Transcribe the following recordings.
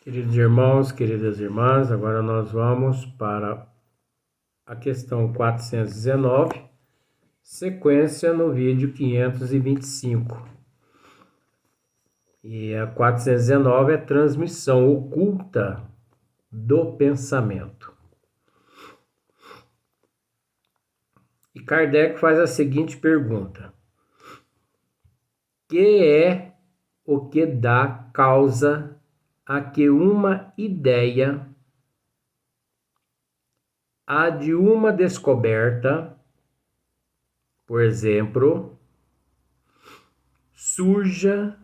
Queridos irmãos, queridas irmãs, agora nós vamos para a questão 419, sequência no vídeo 525. E a 419 é transmissão oculta do pensamento. E Kardec faz a seguinte pergunta: que é o que dá causa a que uma ideia há de uma descoberta, por exemplo, surja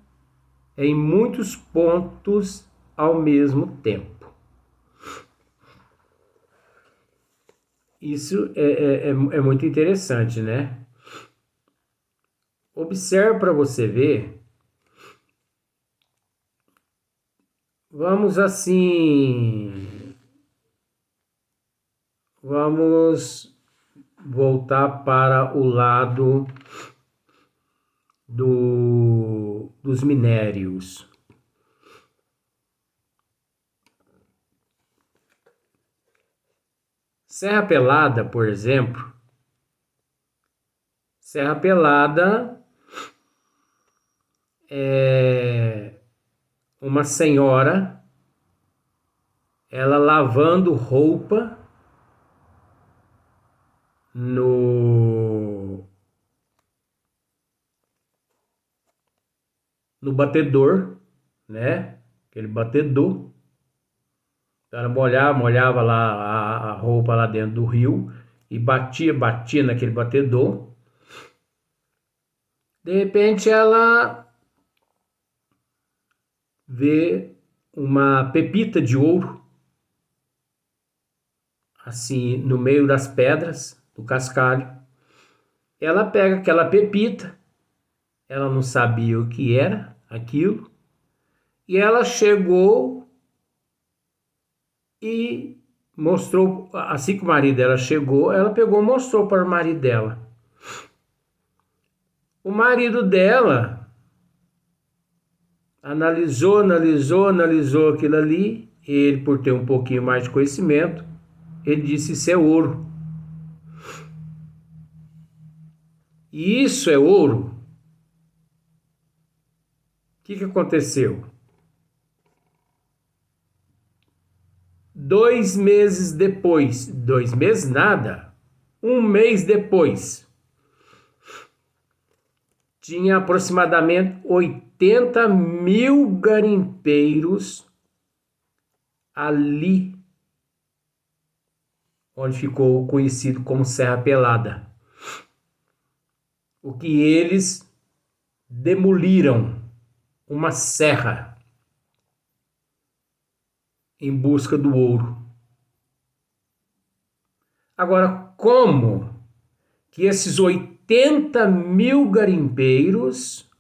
em muitos pontos ao mesmo tempo? Isso é muito interessante, né? Observe para você ver. Vamos voltar para o lado dos minérios. Serra Pelada, por exemplo. Serra Pelada é uma senhora, ela lavando roupa no batedor, né? Aquele batedor. Ela molhava lá a roupa lá dentro do rio e batia naquele batedor. De repente ela vê uma pepita de ouro, assim, no meio das pedras, do cascalho. Ela pega aquela pepita, ela não sabia o que era aquilo, e ela chegou e mostrou, assim que o marido dela chegou, ela pegou e mostrou para o marido dela. O marido dela analisou aquilo ali. Ele, por ter um pouquinho mais de conhecimento, ele disse: isso é ouro. E isso é ouro. O que aconteceu? 2 meses depois, 2 meses nada, 1 mês depois, tinha aproximadamente 80 mil garimpeiros ali, onde ficou conhecido como Serra Pelada. O que eles demoliram uma serra em busca do ouro. Agora, como que esses 80 mil garimpeiros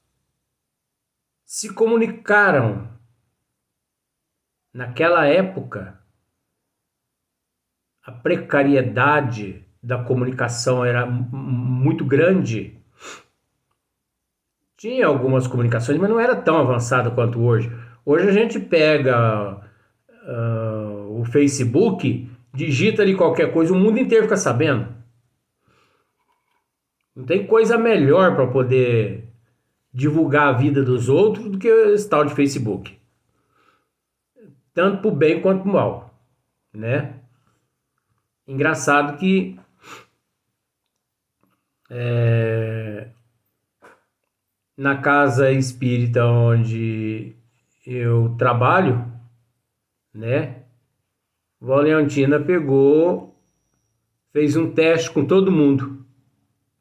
se comunicaram? Naquela época, a precariedade da comunicação era muito grande. Tinha algumas comunicações, mas não era tão avançada quanto hoje. Hoje a gente pega o Facebook, digita ali qualquer coisa, o mundo inteiro fica sabendo. Não tem coisa melhor para poder divulgar a vida dos outros do que esse tal de Facebook. Tanto para o bem quanto para o mal, né? Engraçado que na casa espírita onde eu trabalho, né? Vó Leontina pegou, fez um teste com todo mundo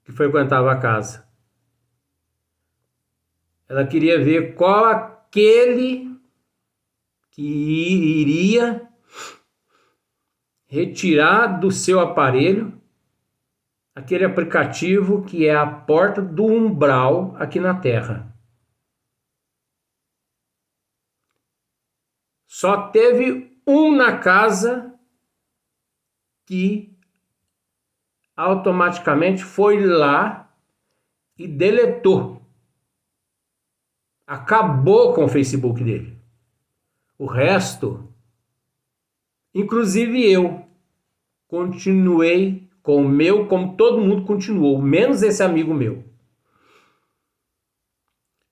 que frequentava a casa. Ela queria ver qual aquele que iria retirar do seu aparelho aquele aplicativo que é a porta do umbral aqui na Terra. Só teve um na casa que automaticamente foi lá e deletou. Acabou com o Facebook dele. O resto, inclusive eu, continuei com o meu, como todo mundo continuou, menos esse amigo meu.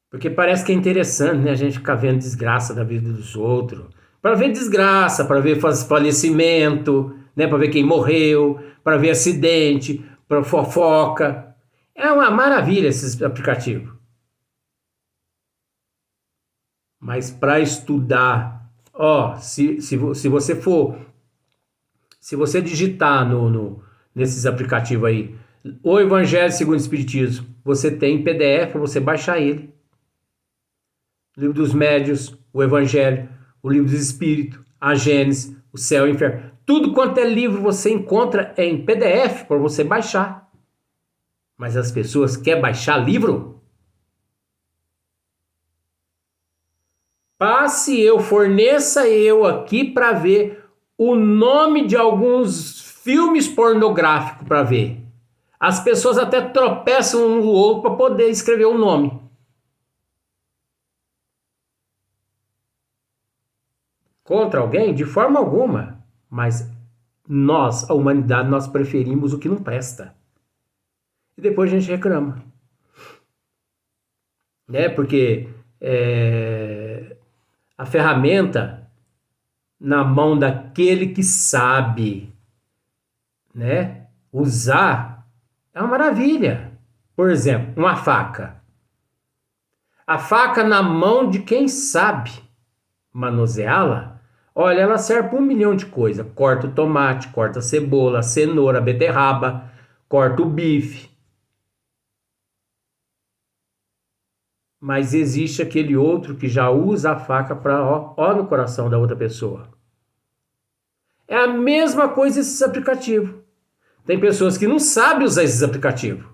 Porque parece que é interessante, né, a gente ficar vendo desgraça da vida dos outros. Para ver desgraça, para ver falecimento, né, para ver quem morreu, para ver acidente, para fofoca. É uma maravilha esses aplicativos. Mas para estudar, ó, se você for, se você digitar nesses aplicativos aí, o Evangelho segundo o Espiritismo, você tem PDF para você baixar ele. O Livro dos Médiuns, o Evangelho, o Livro dos Espíritos, a Gênesis, o Céu e o Inferno. Tudo quanto é livro você encontra em PDF para você baixar. Mas as pessoas querem baixar livro? Passe eu, forneça eu aqui para ver o nome de alguns filmes pornográficos para ver. As pessoas até tropeçam um no outro para poder escrever o nome. Contra alguém? De forma alguma. Mas nós, a humanidade, nós preferimos o que não presta. E depois a gente reclama. Né? Porque a ferramenta na mão daquele que sabe, né, usar é uma maravilha. Por exemplo, uma faca. A faca na mão de quem sabe manuseá-la, olha, ela serve para 1 milhão de coisas. Corta o tomate, corta a cebola, a cenoura, a beterraba, corta o bife. Mas existe aquele outro que já usa a faca para ó no coração da outra pessoa. É a mesma coisa esses aplicativos. Tem pessoas que não sabem usar esses aplicativos.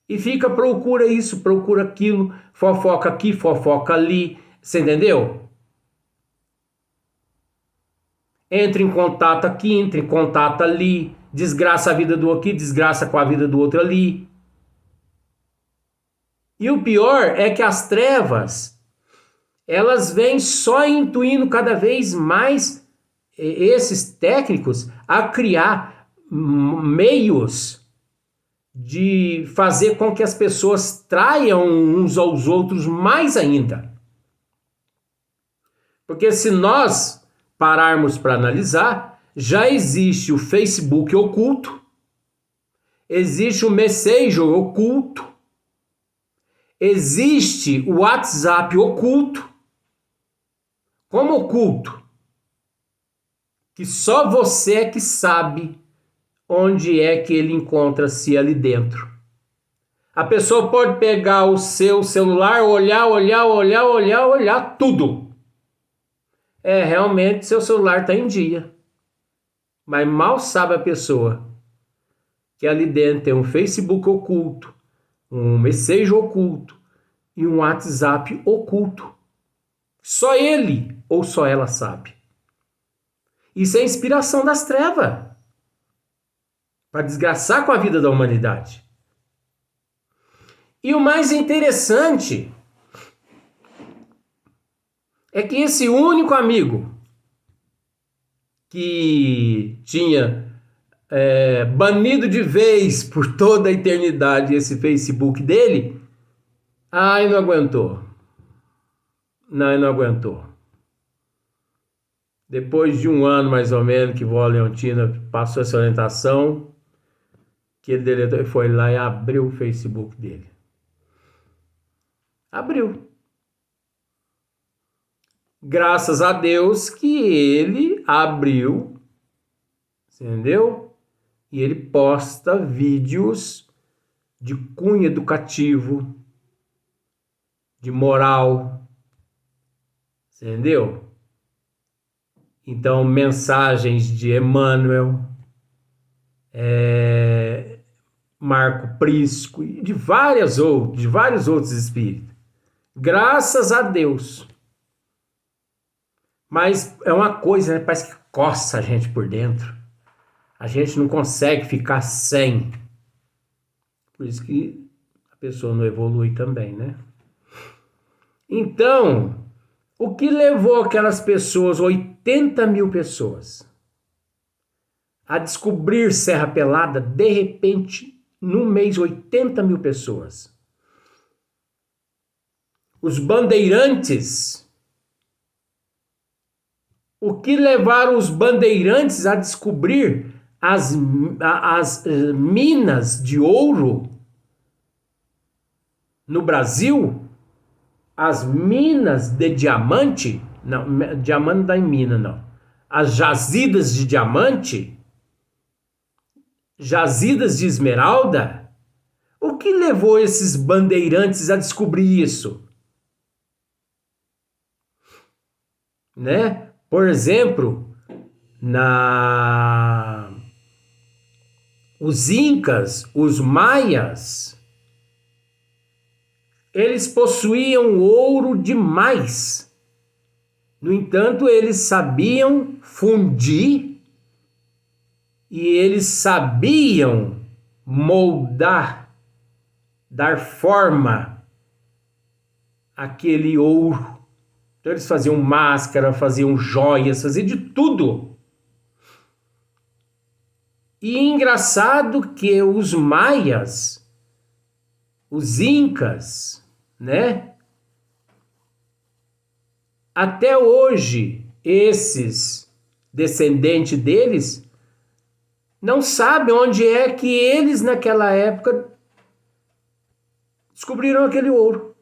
E fica, procura isso, procura aquilo, fofoca aqui, fofoca ali. Você entendeu? Entra em contato aqui, entra em contato ali. Desgraça a vida do aqui, desgraça com a vida do outro ali. E o pior é que as trevas, elas vêm só intuindo cada vez mais esses técnicos a criar meios de fazer com que as pessoas traiam uns aos outros mais ainda. Porque se nós pararmos para analisar, já existe o Facebook oculto, existe o Messenger oculto, existe o WhatsApp oculto. Como oculto? Que só você é que sabe onde é que ele encontra-se ali dentro. A pessoa pode pegar o seu celular, olhar tudo. Realmente seu celular está em dia. Mas mal sabe a pessoa que ali dentro tem um Facebook oculto, um Messenger oculto e um WhatsApp oculto. Só ele ou só ela sabe. Isso é inspiração das trevas para desgraçar com a vida da humanidade. E o mais interessante é que esse único amigo que tinha banido de vez por toda a eternidade esse Facebook dele, não aguentou. Não aguentou. Depois de 1 ano mais ou menos que vó Leontina passou essa orientação, que ele deletou, foi lá e abriu o Facebook dele. Abriu. Graças a Deus que ele abriu, entendeu? E ele posta vídeos de cunho educativo, de moral, entendeu? Então, mensagens de Emmanuel, Marco Prisco e de vários outros espíritos. Graças a Deus. Mas é uma coisa, né? Parece que coça a gente por dentro. A gente não consegue ficar sem. Por isso que a pessoa não evolui também, né? Então, O que levou aquelas pessoas, 80 mil pessoas, a descobrir Serra Pelada, de repente, no mês, 80 mil pessoas? Os bandeirantes. O que levaram os bandeirantes a descobrir as minas de ouro no Brasil? As minas de diamante? Não, diamante não dá em mina, não. As jazidas de diamante? Jazidas de esmeralda? O que levou esses bandeirantes a descobrir isso? Né? Por exemplo, os incas, os maias, eles possuíam ouro demais. No entanto, eles sabiam fundir e eles sabiam moldar, dar forma àquele ouro. Então eles faziam máscara, faziam joias, faziam de tudo. E engraçado que os maias, os incas, né? Até hoje, esses descendentes deles não sabem onde é que eles, naquela época, descobriram aquele ouro.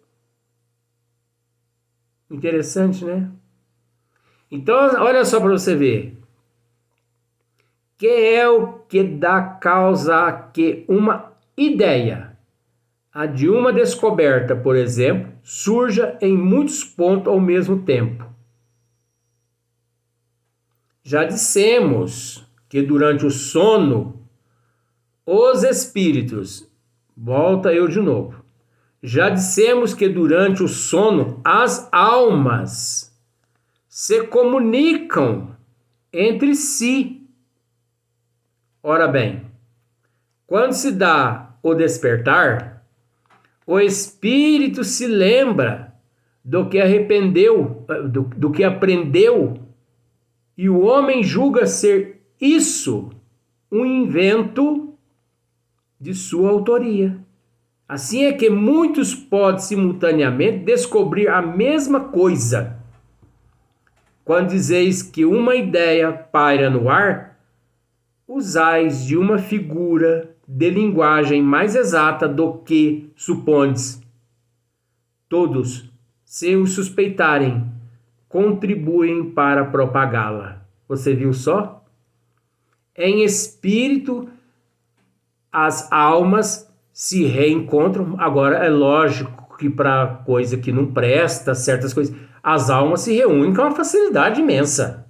Interessante, né? Então, olha só para você ver. Que é o que dá causa a que uma ideia, a de uma descoberta, por exemplo, surja em muitos pontos ao mesmo tempo. Já dissemos que durante o sono, os espíritos, volta eu de novo, já dissemos que durante o sono, as almas se comunicam entre si. Ora bem, quando se dá o despertar, o espírito se lembra do que arrependeu, do que aprendeu, e o homem julga ser isso um invento de sua autoria. Assim é que muitos podem simultaneamente descobrir a mesma coisa. Quando dizeis que uma ideia paira no ar, usais de uma figura de linguagem mais exata do que supondes. Todos, sem o suspeitarem, contribuem para propagá-la. Você viu só? Em espírito, as almas se reencontram. Agora, é lógico que para coisa que não presta, certas coisas, as almas se reúnem com uma facilidade imensa.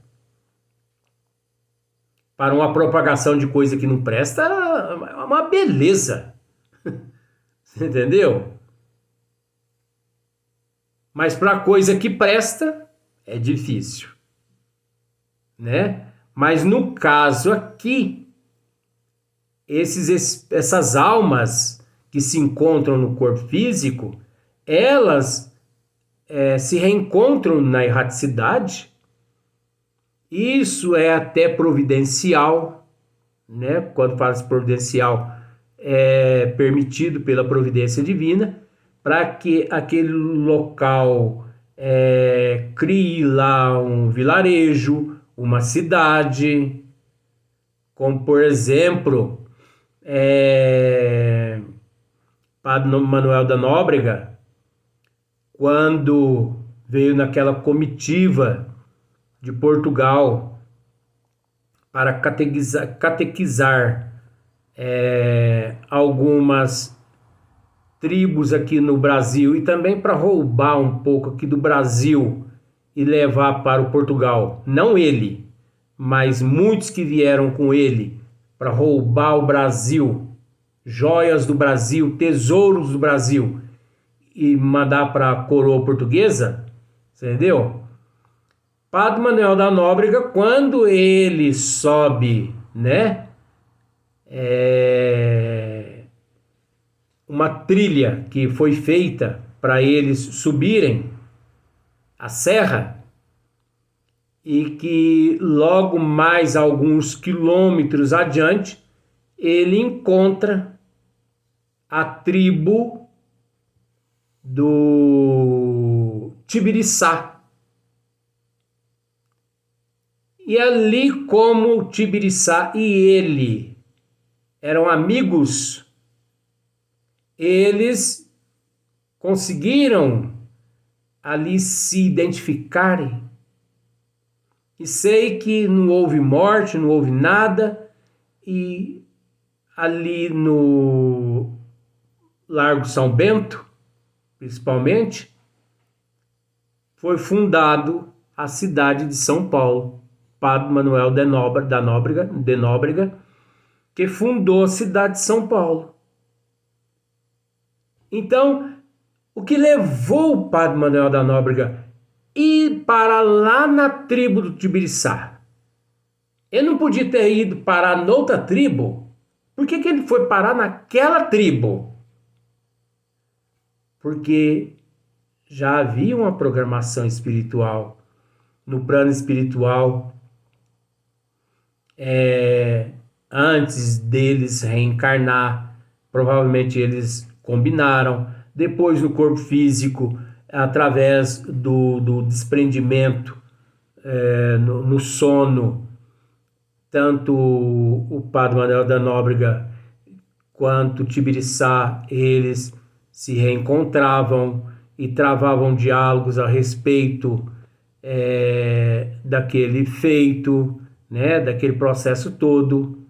Para uma propagação de coisa que não presta, é uma beleza. Entendeu? Mas para coisa que presta, é difícil. Né? Mas no caso aqui, essas almas que se encontram no corpo físico, elas se reencontram na erraticidade. Isso é até providencial, né? Quando fala providencial, é permitido pela providência divina, para que aquele local crie lá um vilarejo, uma cidade, como por exemplo, Padre Manuel da Nóbrega, quando veio naquela comitiva de Portugal para catequizar algumas tribos aqui no Brasil e também para roubar um pouco aqui do Brasil e levar para o Portugal. Não ele, mas muitos que vieram com ele para roubar o Brasil, joias do Brasil, tesouros do Brasil e mandar para a coroa portuguesa, entendeu? Padre Manuel da Nóbrega, quando ele sobe, né, uma trilha que foi feita para eles subirem, a serra, e que logo mais alguns quilômetros adiante ele encontra a tribo do Tibiriçá. E ali, como o Tibiriçá e ele eram amigos, eles conseguiram ali se identificarem. E sei que não houve morte, não houve nada, e ali no Largo São Bento, principalmente, foi fundado a cidade de São Paulo. Padre Manuel de Nóbrega, que fundou a cidade de São Paulo. Então, o que levou o Padre Manuel da Nóbrega a ir para lá na tribo do Tibiriçá? Ele não podia ter ido parar noutra tribo? Por que ele foi parar naquela tribo? Porque já havia uma programação espiritual, no plano espiritual, antes deles reencarnar, provavelmente eles combinaram. Depois no corpo físico, através do desprendimento, no sono, tanto o Padre Manuel da Nóbrega quanto o Tibiriçá, eles se reencontravam e travavam diálogos a respeito daquele feito, né, daquele processo todo.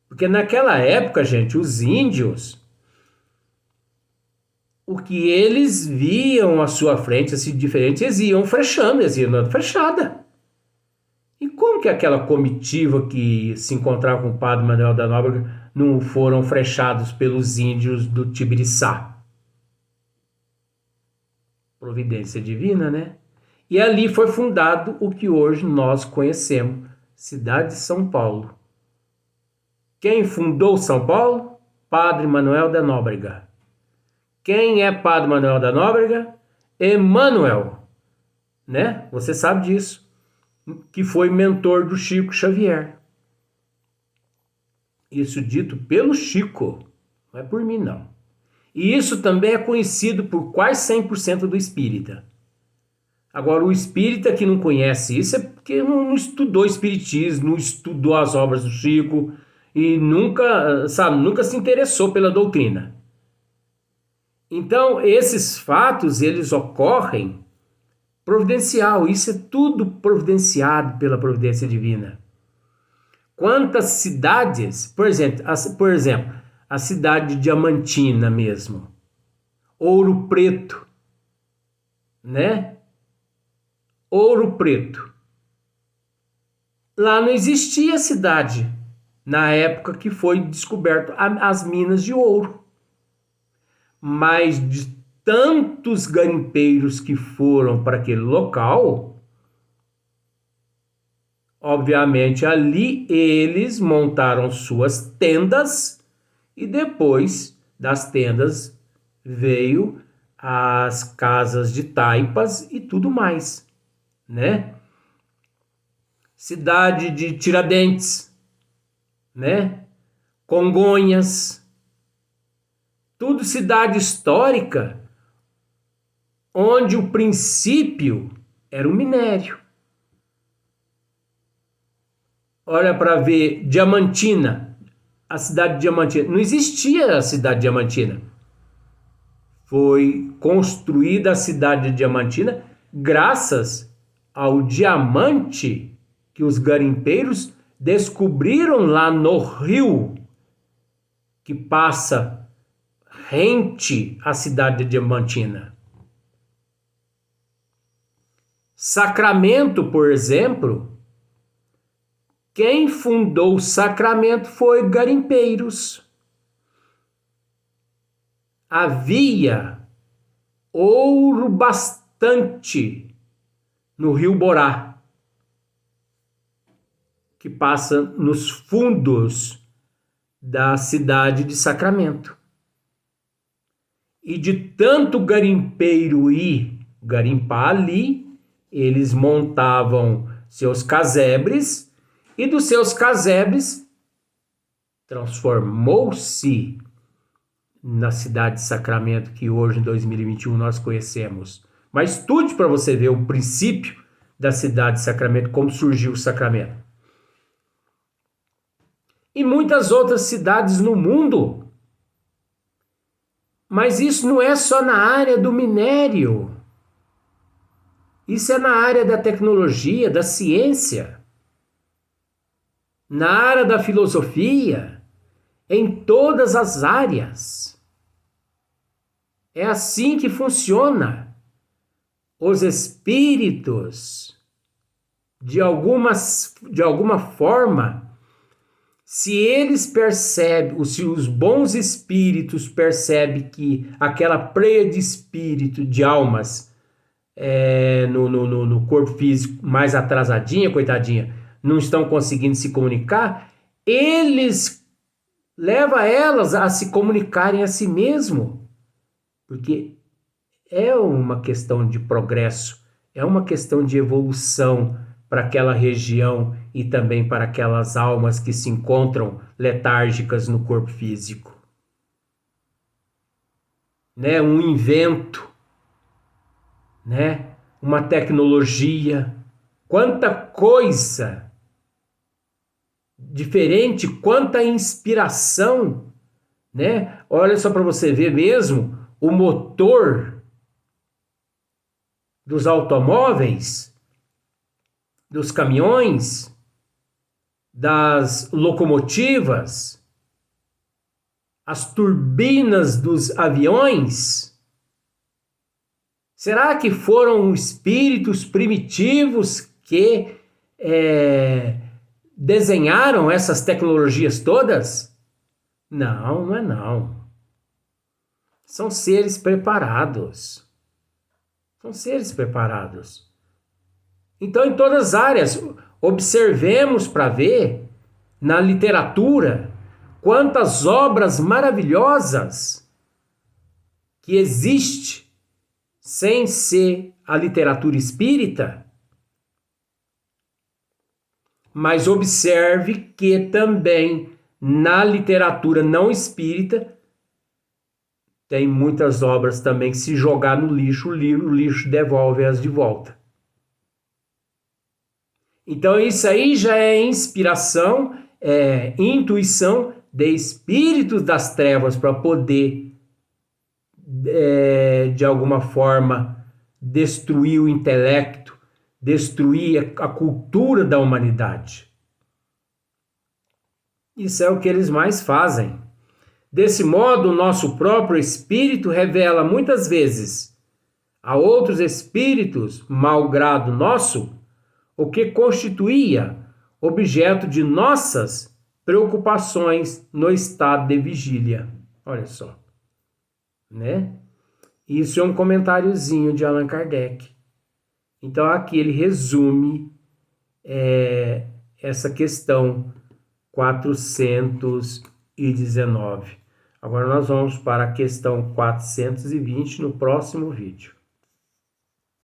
Porque naquela época, gente, os índios, o que eles viam à sua frente, assim, diferente, eles iam frechando, eles iam dando frechada. E como que aquela comitiva que se encontrava com o Padre Manuel da Nóbrega não foram frechados pelos índios do Tibiriçá? Providência divina, né? E ali foi fundado o que hoje nós conhecemos, cidade de São Paulo. Quem fundou São Paulo? Padre Manuel da Nóbrega. Quem é Padre Manuel da Nóbrega? Emmanuel, né? Você sabe disso, que foi mentor do Chico Xavier. Isso dito pelo Chico, não é por mim não. E isso também é conhecido por quase 100% do espírita. Agora, o espírita que não conhece isso é porque não estudou espiritismo, não estudou as obras do Chico e nunca se interessou pela doutrina. Então, esses fatos, eles ocorrem providencial. Isso é tudo providenciado pela providência divina. Quantas cidades, por exemplo, a cidade de Diamantina mesmo, Ouro Preto, né? Ouro Preto. Lá não existia cidade na época que foi descoberto as minas de ouro. Mas de tantos garimpeiros que foram para aquele local, obviamente ali eles montaram suas tendas e depois das tendas veio as casas de taipas e tudo mais, né? Cidade de Tiradentes, né? Congonhas, tudo cidade histórica, onde o princípio era o minério. Olha para ver Diamantina, a cidade de Diamantina. Não existia a cidade de Diamantina. Foi construída a cidade de Diamantina graças ao diamante que os garimpeiros descobriram lá no rio que passa rente à cidade de Diamantina. Sacramento, por exemplo, quem fundou o Sacramento foi garimpeiros. Havia ouro bastante no Rio Borá, que passa nos fundos da cidade de Sacramento. E de tanto garimpeiro ir garimpar ali, eles montavam seus casebres e dos seus casebres transformou-se na cidade de Sacramento que hoje em 2021 nós conhecemos. Mas estude para você ver o princípio da cidade de Sacramento, como surgiu o Sacramento. E muitas outras cidades no mundo. Mas isso não é só na área do minério. Isso é na área da tecnologia, da ciência, na área da filosofia, em todas as áreas. É assim que funciona. Os espíritos, de alguma forma, se eles percebem, se os bons espíritos percebem que aquela pleia de espírito, de almas, no corpo físico mais atrasadinha, coitadinha, não estão conseguindo se comunicar, eles levam elas a se comunicarem a si mesmo, porque é uma questão de progresso, é uma questão de evolução para aquela região e também para aquelas almas que se encontram letárgicas no corpo físico. Né? Um invento, né? Uma tecnologia, quanta coisa diferente, quanta inspiração, né? Olha só para você ver mesmo o motor dos automóveis, dos caminhões, das locomotivas, as turbinas dos aviões. Será que foram espíritos primitivos que desenharam essas tecnologias todas? Não, não é não. São seres preparados. São seres preparados. Então, em todas as áreas, observemos para ver na literatura quantas obras maravilhosas que existem sem ser a literatura espírita, mas observe que também na literatura não espírita tem muitas obras também que se jogar no lixo, o lixo devolve-as de volta. Então isso aí já é inspiração, é intuição de espíritos das trevas para poder de alguma forma destruir o intelecto, destruir a cultura da humanidade. Isso é o que eles mais fazem. Desse modo, o nosso próprio espírito revela muitas vezes a outros espíritos, malgrado nosso, o que constituía objeto de nossas preocupações no estado de vigília. Olha só. Né? Isso é um comentáriozinho de Allan Kardec. Então aqui ele resume essa questão 419. Agora nós vamos para a questão 420 no próximo vídeo.